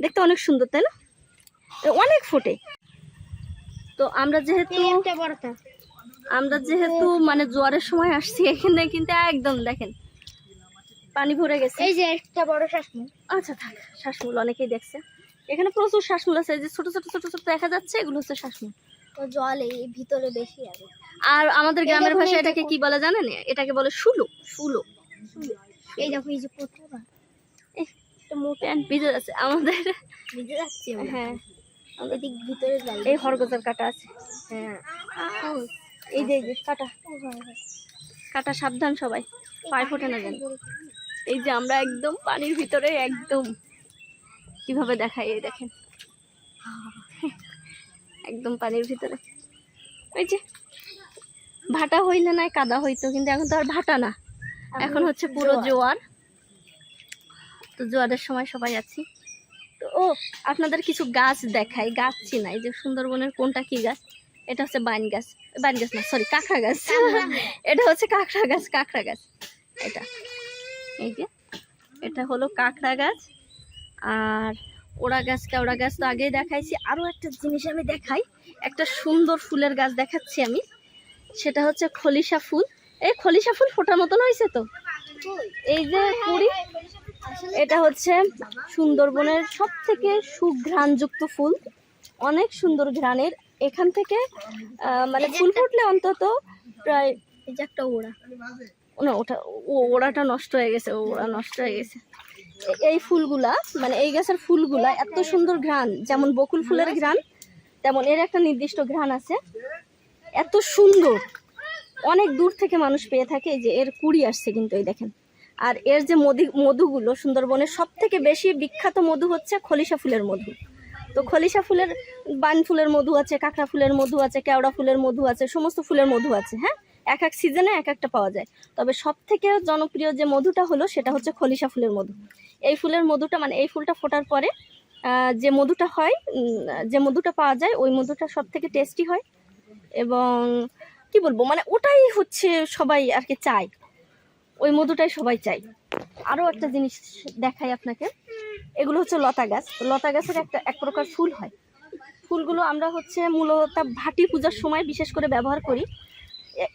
দেখতে অনেক সুন্দর, তাই না? অনেক ফোটে। তো আমরা যেহেতু মানে জোয়ারের সময় আসছি, এখানে কিন্তু একদম দেখেন পানি ভরে গেছে। এই যে একটা বড় শ্বাসমূল। আচ্ছা থাক, শ্বাসমূল অনেকেই দেখছে। এখানে প্রচুর শ্বাসমূল আছে, এই যে ছোট ছোট ছোট ছোট দেখা যাচ্ছে, এগুলো হচ্ছে শ্বাসমূল। তো জল এই ভিতরে বেশি আছে। আর আমাদের গ্রামের ভাষায় এটাকে কি বলে জানেন? এটাকে বলে শুলো। শুলো। এই দেখো, এই যে কোথাও প্যান্ট ভিজে যাচ্ছে আমাদের, ভিজে যাচ্ছে। হ্যাঁ আমাদের দিক ভিতরে যাই। এই হরগজার কাটা আছে। হ্যাঁ, এই যে কাটা কাটা, সাবধান সবাই, পায়ে ফোটে না যেন। এই যে আমরা একদম পানির ভিতরে, একদম কিভাবে দেখাই, এই দেখেন একদম পানির ভিতরে। ওই যে ভাটা হইলে নাই কাদা হইতো, কিন্তু এখন তো আর ভাটা না, এখন হচ্ছে পুরো জোয়ার। তো জোয়ারের সময় সবাই আছি। তো আপনাদের কিছু গাছ দেখাই, গাছ চিনাই যে সুন্দরবনের কোনটা কি গাছ। এটা হচ্ছে বাইন গাছ, বাইন গাছ না, সরি কাঁকড়া গাছ। এটা হচ্ছে কাঁকড়া গাছ, কাঁকড়া গাছ এটা। এই যে এটা হলো কাঁকড়া গাছ। আর ওড়া গাছ, কেওড়া গাছ তো আগেই দেখাইছি। আরও একটা জিনিস আমি দেখাই, একটা সুন্দর ফুলের গাছ দেখাচ্ছি আমি, সেটা হচ্ছে খলিশা ফুল। এই খলিশা ফুল ফোটার মতন হয়েছে তো, এই যে কুড়ি। এটা হচ্ছে সুন্দরবনের সব থেকে সুঘ্রাণযুক্ত ফুল, অনেক সুন্দর ঘ্রাণের। এখান থেকে মানে ফুল ফুটলে অন্তত প্রায়, এই যে একটা ওড়া না, ওড়াটা নষ্ট হয়ে গেছে, ওড়া নষ্ট হয়ে গেছে। এই ফুলগুলা মানে এই গাছের ফুলগুলা এত সুন্দর ঘ্রাণ, যেমন বকুল ফুলের ঘ্রাণ তেমন এর একটা নির্দিষ্ট ঘ্রাণ আছে, এত সুন্দর। অনেক দূর থেকে মানুষ পেয়ে থাকে। এই যে এর কুড়ি আসছে কিন্তু, এই দেখেন। আর এর যে মধুগুলো, সুন্দরবনের সব থেকে বেশি বিখ্যাত মধু হচ্ছে খলিশা ফুলের মধু। তো খলিশা ফুলের, বান ফুলের মধু আছে, কাঁকড়া ফুলের মধু আছে, কেওড়া ফুলের মধু আছে, সমস্ত ফুলের মধু আছে। হ্যাঁ, এক এক সিজনে এক একটা পাওয়া যায়। তবে সব থেকে জনপ্রিয় যে মধুটা হলো সেটা হচ্ছে খলিশা ফুলের মধু। এই ফুলের মধুটা মানে এই ফুলটা ফোটার পরে যে মধুটা হয়, যে মধুটা পাওয়া যায়, ওই মধুটা সব থেকে টেস্টি হয়। এবং কি বলবো, মানে ওটাই হচ্ছে সবাই আর কি চায়, ওই মধুটাই সবাই চায়। আরও একটা জিনিস দেখাই আপনাকে, এগুলো হচ্ছে লতা গাছ। লতা গাছের এক প্রকার ফুল হয়। ফুলগুলো আমরা হচ্ছে মূলত ভাটি পূজার সময় বিশেষ করে ব্যবহার করি।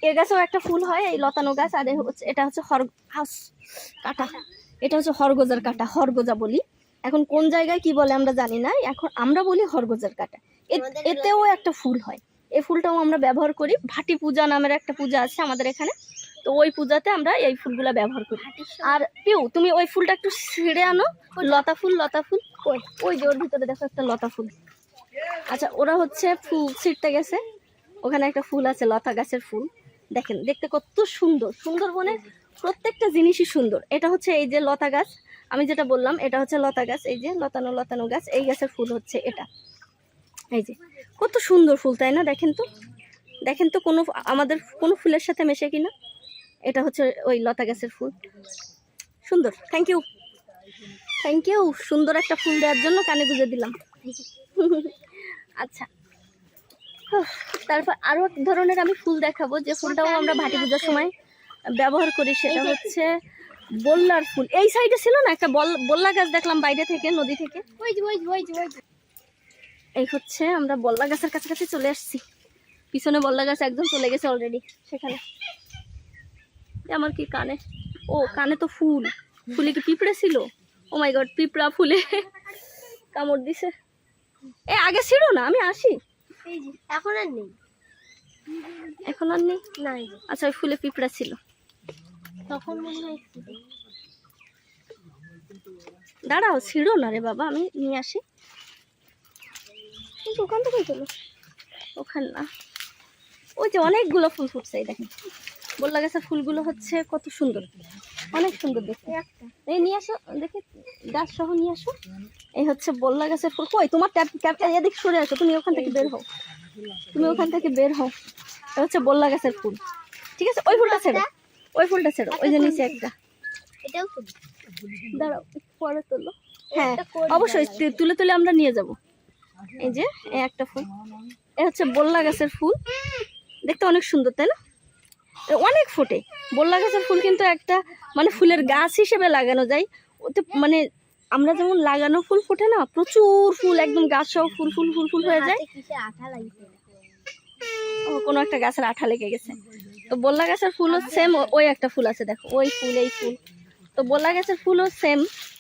এ গাছেও একটা ফুল হয়, এই লতানো গাছ। আর এটা হচ্ছে কাটা, এটা হচ্ছে হরগজার কাটা, হরগজা বলি। এখন কোন জায়গায় কি বলে আমরা জানি না, এখন আমরা বলি হরগজার কাটা। এতেও একটা ফুল হয়, এই ফুলটাও আমরা ব্যবহার করি। ভাটি পূজা নামের একটা পূজা আছে আমাদের এখানে, তো ওই পূজাতে আমরা এই ফুলগুলা ব্যবহার করি। আর পিউ, তুমি ওই ফুলটা একটু ছিঁড়ে আনো, লতা ফুল। লতা ফুল ওই যে ওর ভিতরে দেখো একটা লতা ফুল। আচ্ছা, ওরা হচ্ছে ফুল ছিঁড়তে গেছে, ওখানে একটা ফুল আছে, লতা গাছের ফুল। দেখেন দেখতে কত সুন্দর, সুন্দরবনের প্রত্যেকটা জিনিসই সুন্দর। এটা হচ্ছে এই যে লতা গাছ, আমি যেটা বললাম এটা হচ্ছে লতা গাছ। এই যে লতানো লতানো গাছ, এই গাছের ফুল হচ্ছে এটা। এই যে কত সুন্দর ফুল, তাই না? দেখেন তো, দেখেন তো কোনো আমাদের কোনো ফুলের সাথে মেশে কিনা। এটা হচ্ছে ওই লতা গাছের ফুল, সুন্দর। থ্যাংক ইউ, থ্যাংক ইউ, সুন্দর একটা ফুল দেওয়ার জন্য কানে গুঁজে দিলাম। আচ্ছা, তারপর আরো এক ধরনের আমি ফুল দেখাবো, যে ফুলটাও আমরা ভাটি পূজার সময় ব্যবহার করি। সেটা হচ্ছে বল্লার ফুল। এই সাইডে ছিল না একটা বল্লা গাছ, দেখলাম বাইরে থেকে, নদী থেকে। এই হচ্ছে আমরা বল্লা গাছের কাছাকাছি চলে আসছি। পিছনে বল্লা গাছ একদম চলে গেছে অলরেডি সেখানে। আমার কি কানে, ও কানে তো ফুল, ফুলে কি পিঁপড়ে ছিল? ও মাই গড, পিঁপড়া ফুলে কামড় দিছে। এ আগে ছিল না, আমি আসি। এখন আর নেই, এখন আর নেই। আচ্ছা, ওই ফুলে পিঁপড়া ছিল তখন মনে হয়। দাঁড়াও, ছিঁড়ো না রে বাবা, আমি নিয়ে আসি। ওখান থেকে চলো, ওখান না, ওই যে অনেকগুলো ফুল ফুটছে। এই দেখেন বল্লা গাছের ফুলগুলো হচ্ছে কত সুন্দর, অনেক সুন্দর দেখতে। এই নিয়ে আসো, দেখে গাছ সহ নিয়ে আসো। এই হচ্ছে বল্লা গাছের ফুল। কই তোমার ট্যাপটা এদিকে সরে আসো, তুমি ওখান থেকে বের হও, তুমি ওখান থেকে বের হও। এটা হচ্ছে বল্লা গাছের ফুল, ঠিক আছে? ওই ফুলটা ছেড়ো, ওই ফুলটা ছেড়ো, ওই যে নিচে একটা। এটাও দাঁড়াও, পরে তোলো। হ্যাঁ অবশ্যই, তুলে তুলে আমরা নিয়ে যাব। এই যে একটা ফুল, এ হচ্ছে বল্লা গাছের ফুল, দেখতে অনেক সুন্দর, তাই না? অনেক ফোটে বল্লা গাছের ফুল, কিন্তু একটা মানে ফুলের গাছ হিসেবে লাগানো যায়। ওতে মানে আমরা যেমন লাগানো ফুল ফোটে না, প্রচুর ফুল, একদম গাছ সব ফুল ফুল ফুল ফুল হয়ে যায়। হাতে কিসে আঠা লাগিয়েছে? ও কোনো একটা গাছের আঠা লেগে গেছে। তো বল্লা গাছের ফুলও সেম, ওই একটা ফুল আছে দেখো, ওই ফুল এই ফুল। তো বল্লা গাছের ফুলও সেম,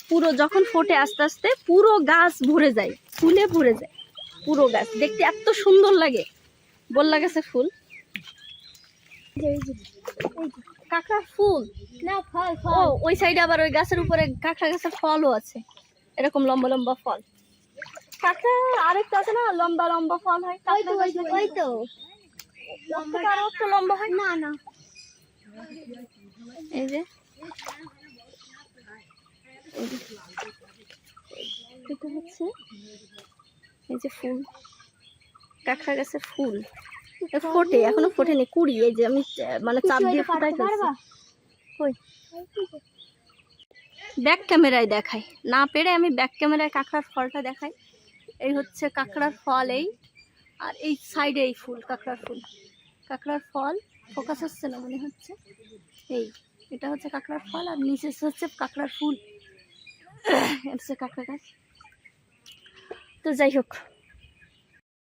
পুরো যখন ফোটে আস্তে আস্তে পুরো গাছ ভরে যায়, ফুলে ভরে যায় পুরো গাছ, দেখতে এত সুন্দর লাগে বল্লা গাছের ফুল। কাঁকড়ার ফুল না, ফল ও ওই সাইডে আবার ওই গাছের উপরে কাঁকড়া গাছের ফলও আছে, এরকম লম্বা লম্বা ফল। কাঁকড়া আরেকটা আছে না, লম্বা লম্বা ফল হয়, কাঁকড়া গাছের ওই তো লম্বা আরো একটু লম্বা হয়। না না এই যে এটা হচ্ছে এই যে ফুল, কাঁকড়া গাছের ফুল ফোটে, এখনো ফোটেনি, কুড়ি। এই যে আমি মানে চাপ দিয়ে ফুটাই ফেলছি। কই ব্যাক ক্যামেরায় দেখাই, না পেরে আমি ব্যাক ক্যামেরায় কাঁকড়ার ফলটা দেখাই। এই হচ্ছে কাঁকড়ার ফল, এই আর এই সাইডে এই ফুল, কাঁকড়ার ফুল, কাঁকড়ার ফল ফোকাস হচ্ছে না মনে হচ্ছে। এই এটা হচ্ছে কাঁকড়ার ফল, আর নিচে হচ্ছে কাঁকড়ার ফুল, এটা হচ্ছে কাঁকড়া গাছ। তো যাই হোক,